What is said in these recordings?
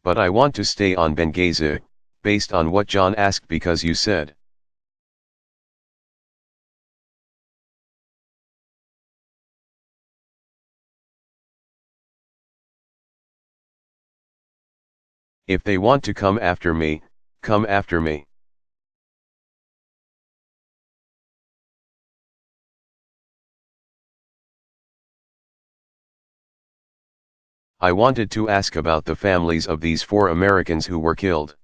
But I want to stay on Benghazi, based on what John asked because you said. If they want to come after me, come after me. I wanted to ask about the families of these 4 Americans who were killed.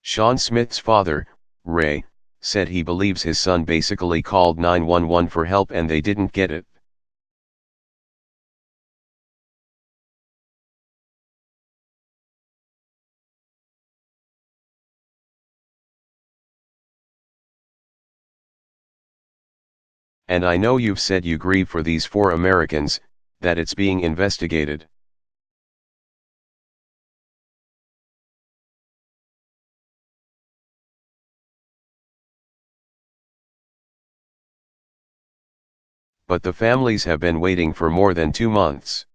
Sean Smith's father, Ray, said he believes his son basically called 911 for help and they didn't get it. And I know you've said you grieve for these 4 Americans, that it's being investigated. But the families have been waiting for more than 2 months.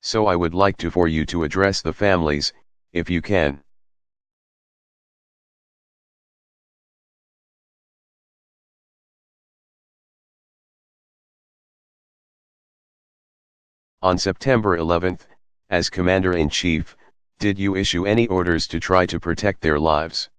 So I would like for you to address the families, if you can. On September 11, as Commander-in-Chief, did you issue any orders to try to protect their lives?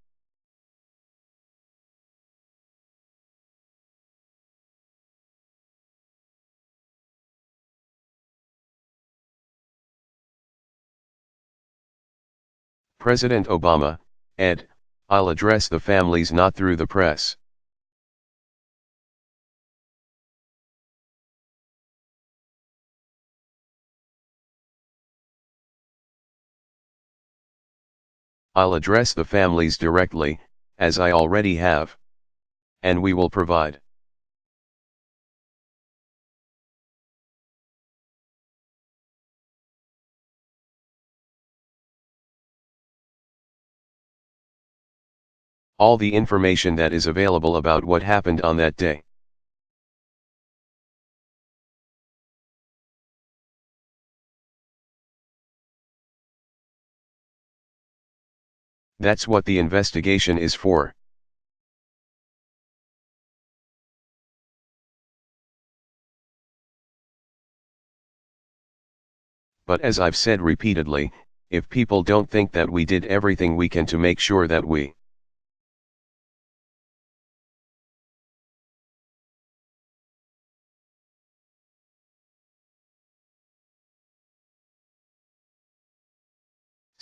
President Obama, Ed, I'll address the families not through the press. I'll address the families directly, as I already have. And we will provide all the information that is available about what happened on that day. That's what the investigation is for. But as I've said repeatedly, if people don't think that we did everything we can to make sure that we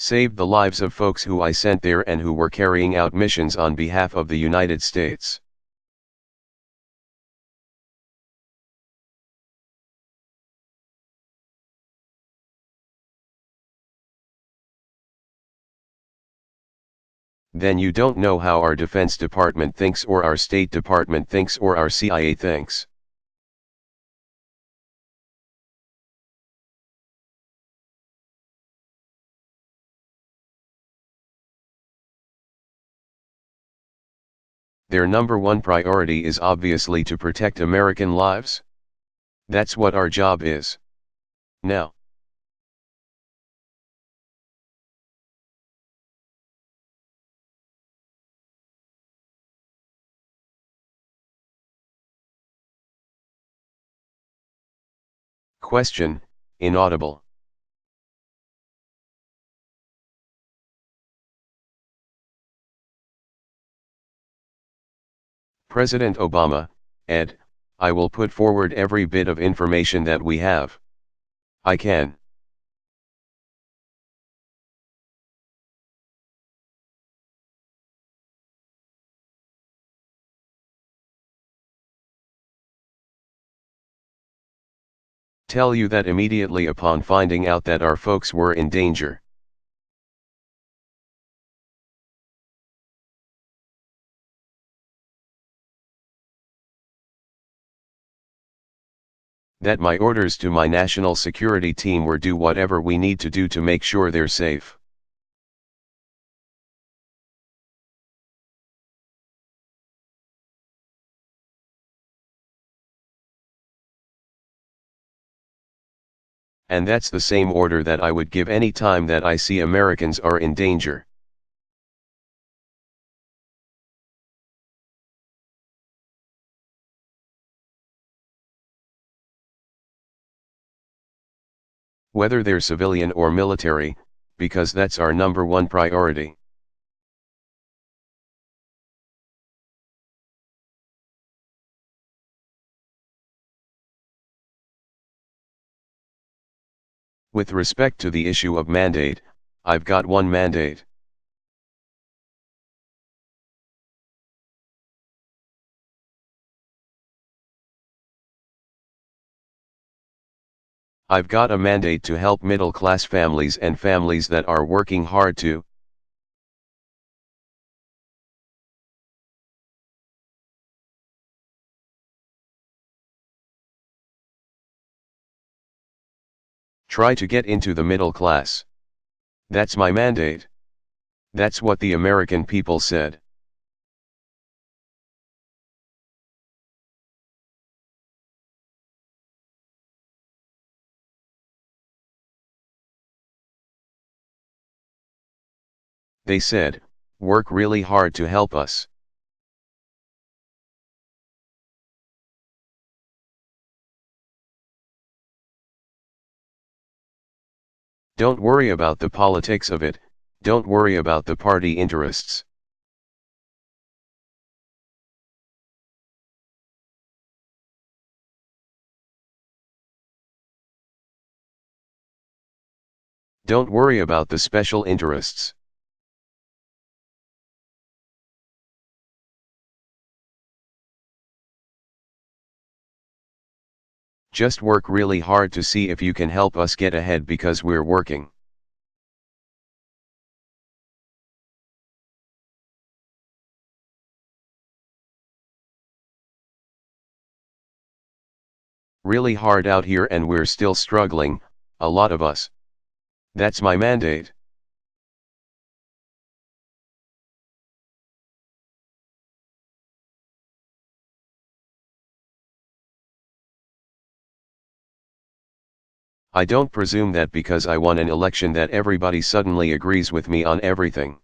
saved the lives of folks who I sent there and who were carrying out missions on behalf of the United States. Then you don't know how our Defense Department thinks or our State Department thinks or our CIA thinks. Their number one priority is obviously to protect American lives. That's what our job is. Now, question, inaudible. President Obama, Ed, I will put forward every bit of information that we have. I can. Tell you that immediately upon finding out that our folks were in danger. That my orders to my national security team were do whatever we need to do to make sure they're safe. And that's the same order that I would give any time that I see Americans are in danger. Whether they're civilian or military, because that's our number one priority. With respect to the issue of mandate, I've got one mandate. I've got a mandate to help middle-class families and families that are working hard to try to get into the middle class. That's my mandate. That's what the American people said. They said, work really hard to help us. Don't worry about the politics of it, don't worry about the party interests. Don't worry about the special interests. Just work really hard to see if you can help us get ahead because we're working. Really hard out here and we're still struggling, a lot of us. That's my mandate. I don't presume that because I won an election that everybody suddenly agrees with me on everything.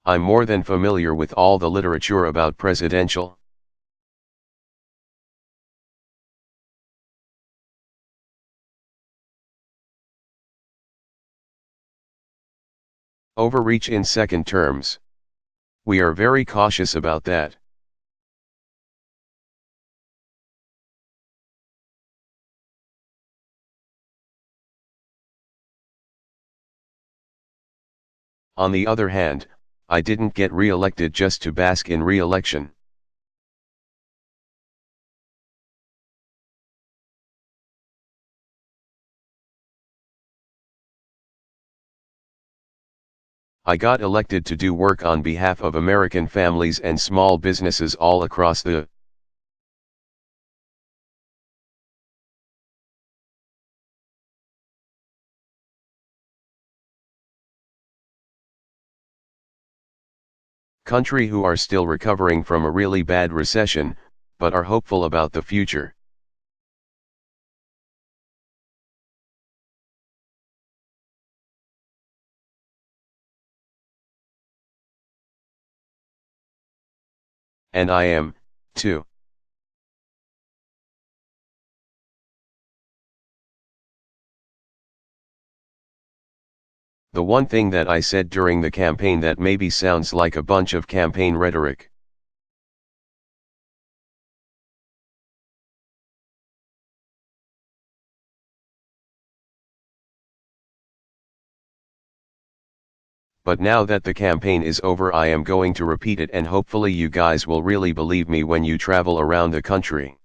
I'm more than familiar with all the literature about presidential. Overreach in second terms. We are very cautious about that. On the other hand, I didn't get re-elected just to bask in re-election. I got elected to do work on behalf of American families and small businesses all across the country who are still recovering from a really bad recession, but are hopeful about the future. And I am, too. The one thing that I said during the campaign that maybe sounds like a bunch of campaign rhetoric. But now that the campaign is over, I am going to repeat it, and hopefully you guys will really believe me when you travel around the country.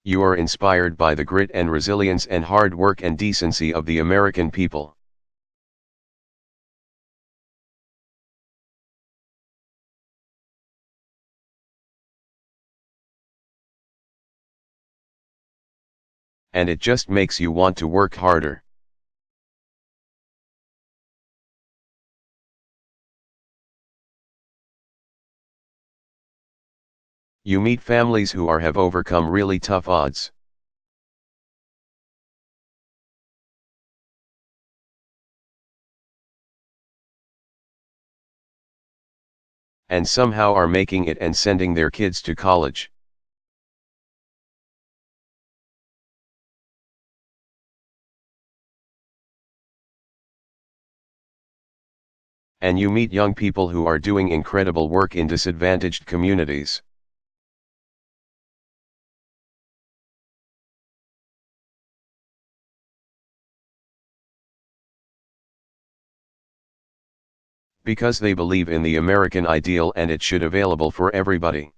You are inspired by the grit and resilience and hard work and decency of the American people. And it just makes you want to work harder. You meet families who have overcome really tough odds. And somehow are making it and sending their kids to college. And you meet young people who are doing incredible work in disadvantaged communities. Because they believe in the American ideal and it should available for everybody.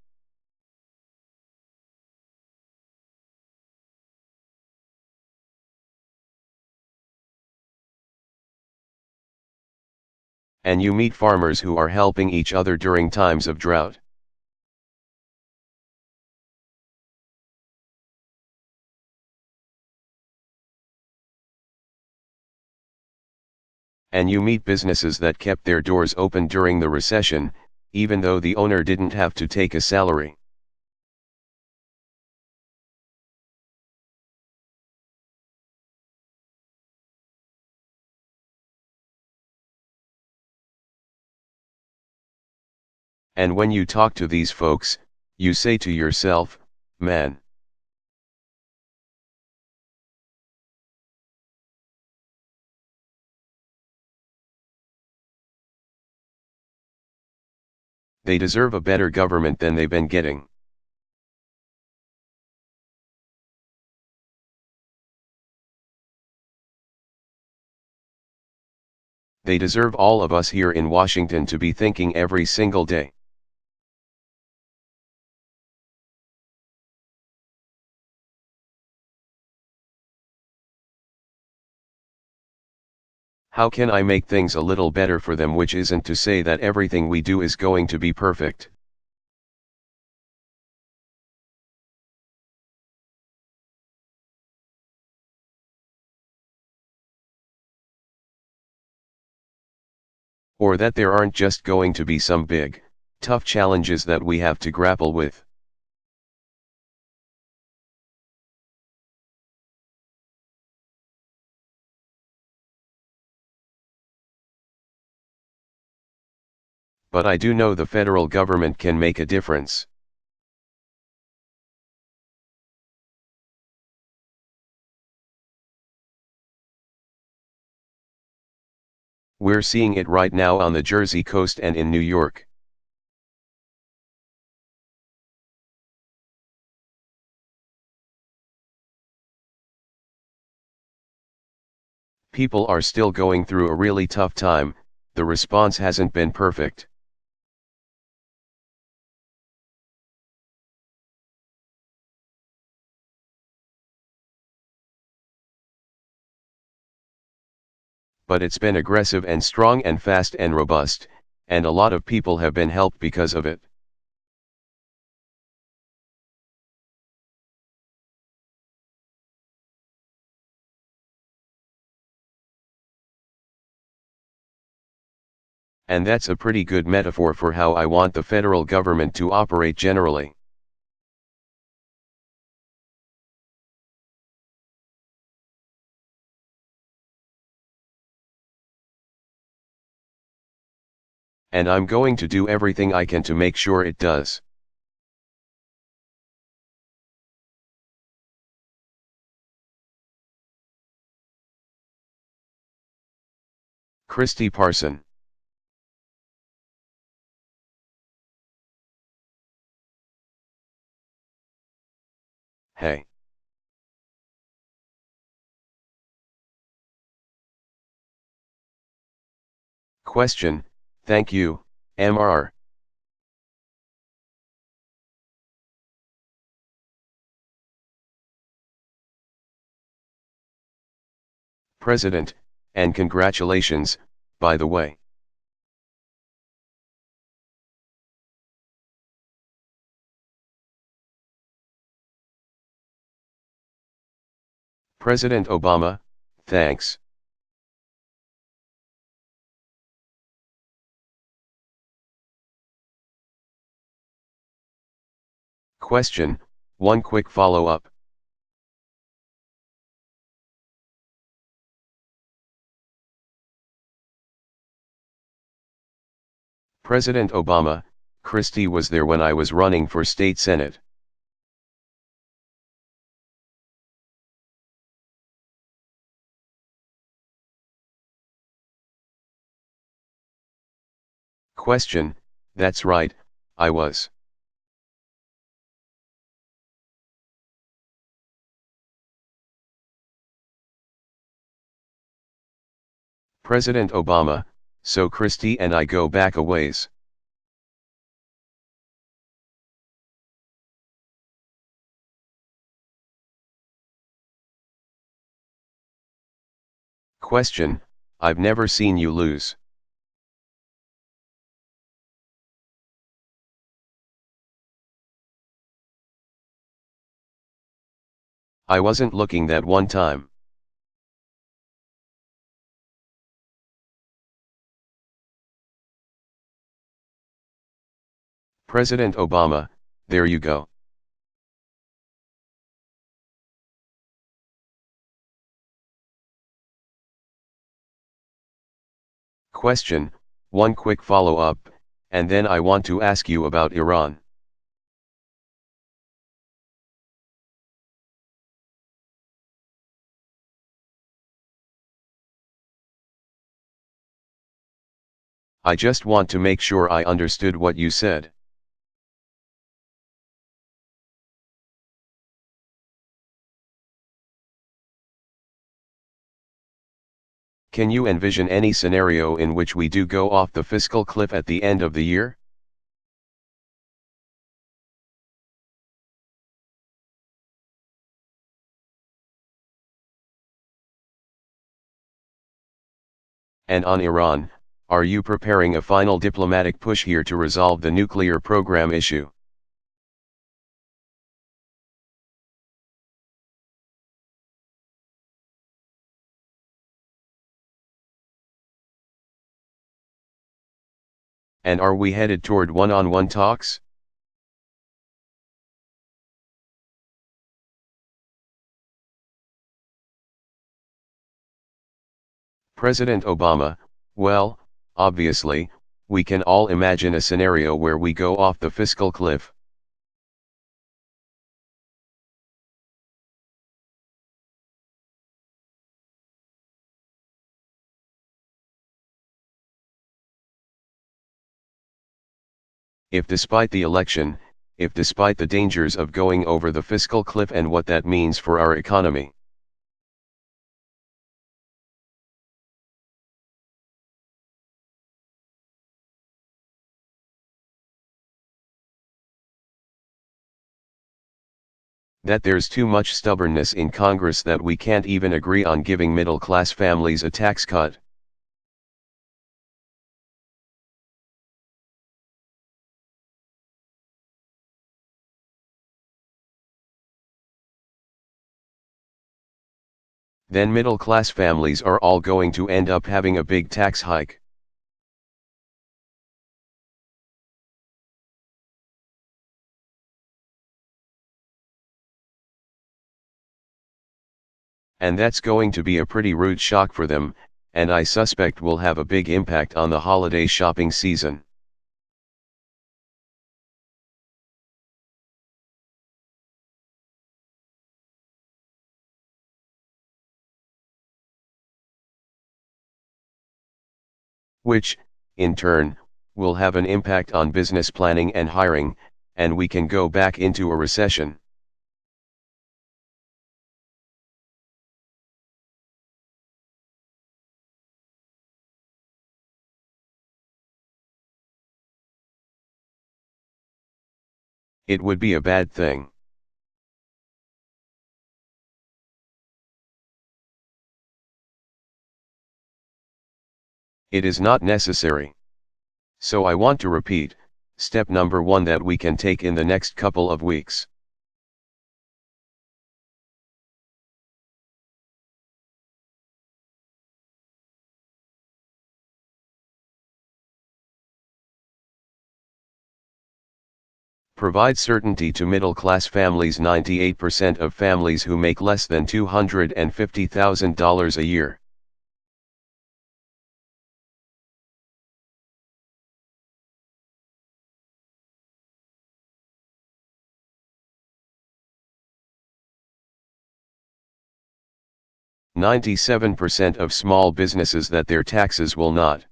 And you meet farmers who are helping each other during times of drought. And you meet businesses that kept their doors open during the recession, even though the owner didn't have to take a salary. And when you talk to these folks, you say to yourself, man. They deserve a better government than they've been getting. They deserve all of us here in Washington to be thinking every single day. How can I make things a little better for them, which isn't to say that everything we do is going to be perfect. Or that there aren't just going to be some big, tough challenges that we have to grapple with. But I do know the federal government can make a difference. We're seeing it right now on the Jersey coast and in New York. People are still going through a really tough time, the response hasn't been perfect. But it's been aggressive and strong and fast and robust, and a lot of people have been helped because of it. And that's a pretty good metaphor for how I want the federal government to operate generally. And I'm going to do everything I can to make sure it does. Christy Parson. Hey. Question, thank you, Mr. President, and congratulations, by the way. President Obama, thanks. Question, one quick follow-up. President Obama, Christie was there when I was running for state senate. Question, that's right, I was. President Obama, so Christie and I go back a ways. Question, I've never seen you lose. I wasn't looking that one time. President Obama, there you go. Question, one quick follow-up, and then I want to ask you about Iran. I just want to make sure I understood what you said. Can you envision any scenario in which we do go off the fiscal cliff at the end of the year? And on Iran, are you preparing a final diplomatic push here to resolve the nuclear program issue? And are we headed toward one-on-one talks? President Obama, well, obviously, we can all imagine a scenario where we go off the fiscal cliff. If despite the election, if despite the dangers of going over the fiscal cliff and what that means for our economy. That there's too much stubbornness in Congress that we can't even agree on giving middle-class families a tax cut. Then middle-class families are all going to end up having a big tax hike. And that's going to be a pretty rude shock for them, and I suspect will have a big impact on the holiday shopping season. Which, in turn, will have an impact on business planning and hiring, and we can go back into a recession. It would be a bad thing. It is not necessary. So I want to repeat, step number 1 that we can take in the next couple of weeks. Provide certainty to middle-class families. 98% of families who make less than $250,000 a year. %97 of small businesses that their taxes will not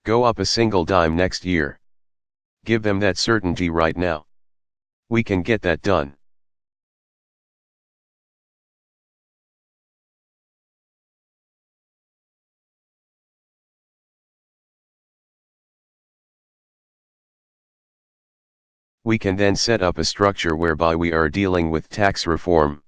go up a single dime next year. Give them that certainty right now. We can get that done. We can then set up a structure whereby we are dealing with tax reform.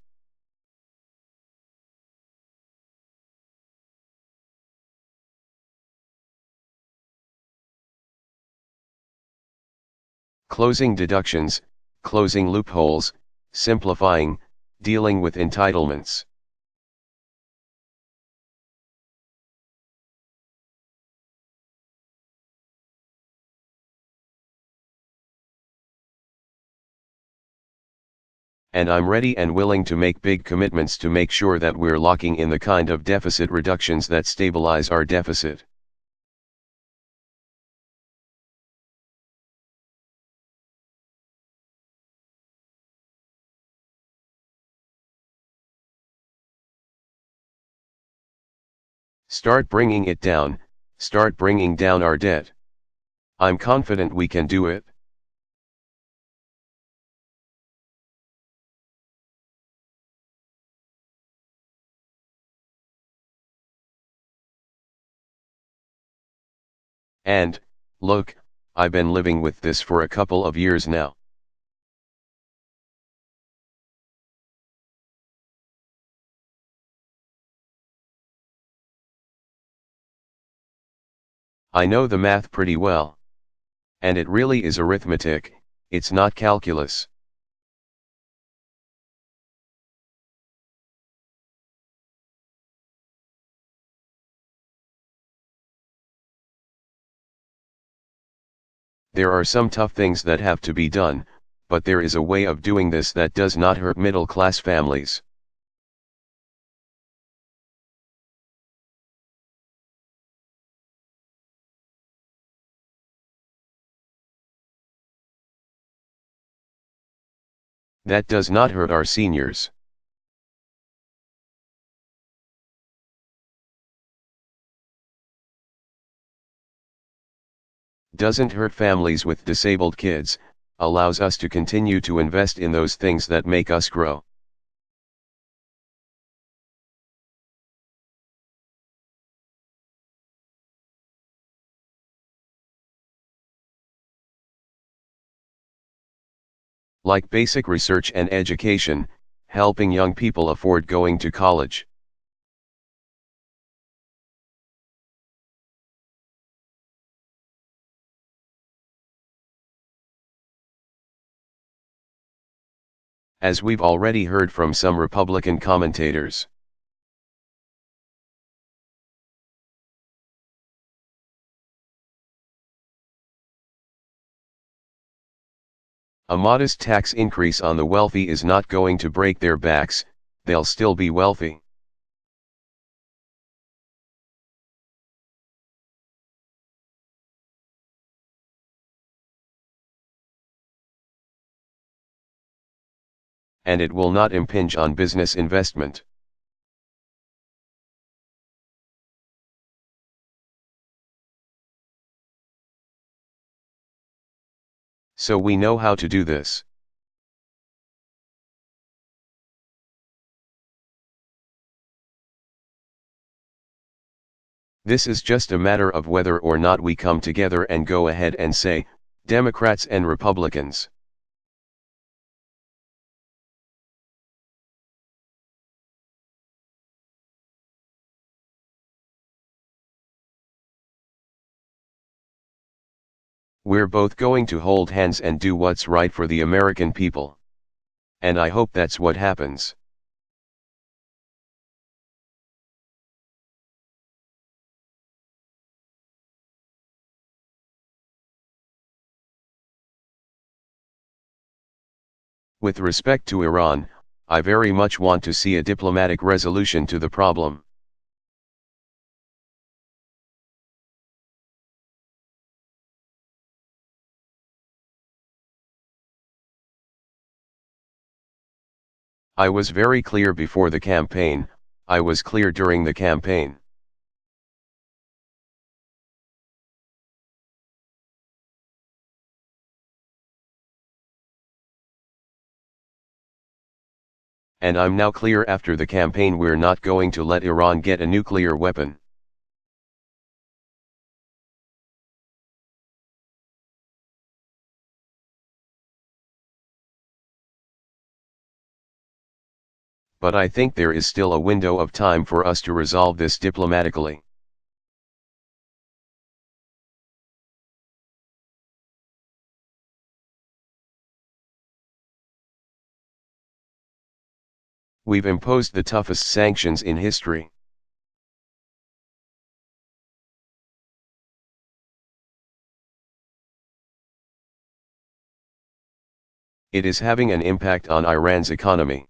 Closing deductions, closing loopholes, simplifying, dealing with entitlements. And I'm ready and willing to make big commitments to make sure that we're locking in the kind of deficit reductions that stabilize our deficit. Start bringing it down, start bringing down our debt. I'm confident we can do it. And, look, I've been living with this for a couple of years now. I know the math pretty well. And it really is arithmetic, it's not calculus. There are some tough things that have to be done, but there is a way of doing this that does not hurt middle-class families. That does not hurt our seniors. Doesn't hurt families with disabled kids, allows us to continue to invest in those things that make us grow. Like basic research and education, helping young people afford going to college. As we've already heard from some Republican commentators. A modest tax increase on the wealthy is not going to break their backs, they'll still be wealthy. And it will not impinge on business investment. So we know how to do this. This is just a matter of whether or not we come together and go ahead and say, Democrats and Republicans, We're both going to hold hands and do what's right for the American people. And I hope that's what happens. With respect to Iran, I very much want to see a diplomatic resolution to the problem. I was very clear before the campaign, I was clear during the campaign. And I'm now clear after the campaign, we're not going to let Iran get a nuclear weapon. But I think there is still a window of time for us to resolve this diplomatically. We've imposed the toughest sanctions in history. It is having an impact on Iran's economy.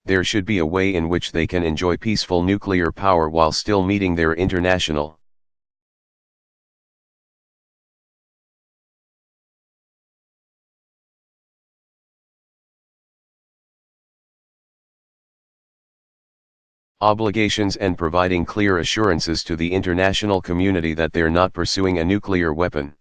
There should be a way in which they can enjoy peaceful nuclear power while still meeting their international obligations and providing clear assurances to the international community that they're not pursuing a nuclear weapon.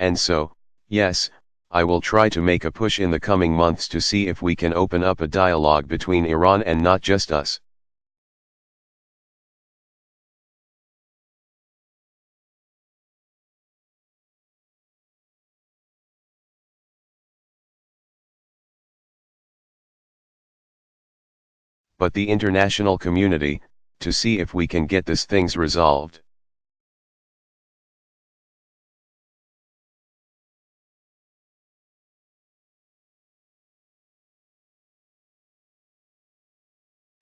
And so, yes, I will try to make a push in the coming months to see if we can open up a dialogue between Iran and not just us. But the international community, to see if we can get these things resolved.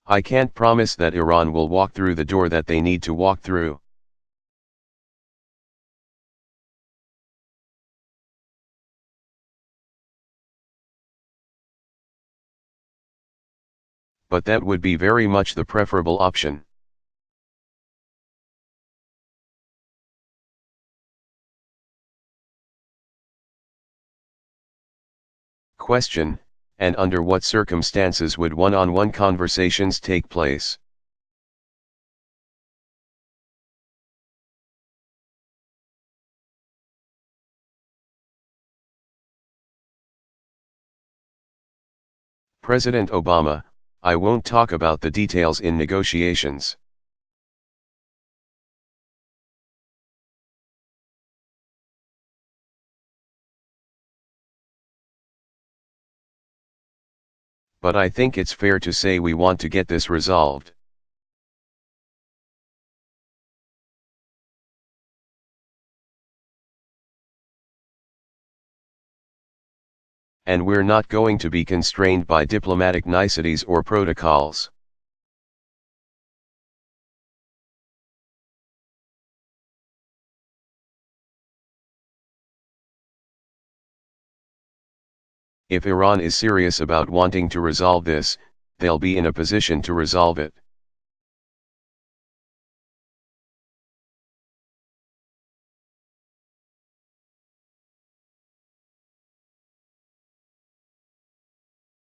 I can't promise that Iran will walk through the door that they need to walk through. But that would be very much the preferable option. Question, and under what circumstances would one-on-one conversations take place? President Obama, I won't talk about the details in negotiations. But I think it's fair to say we want to get this resolved. And we're not going to be constrained by diplomatic niceties or protocols. If Iran is serious about wanting to resolve this, they'll be in a position to resolve it.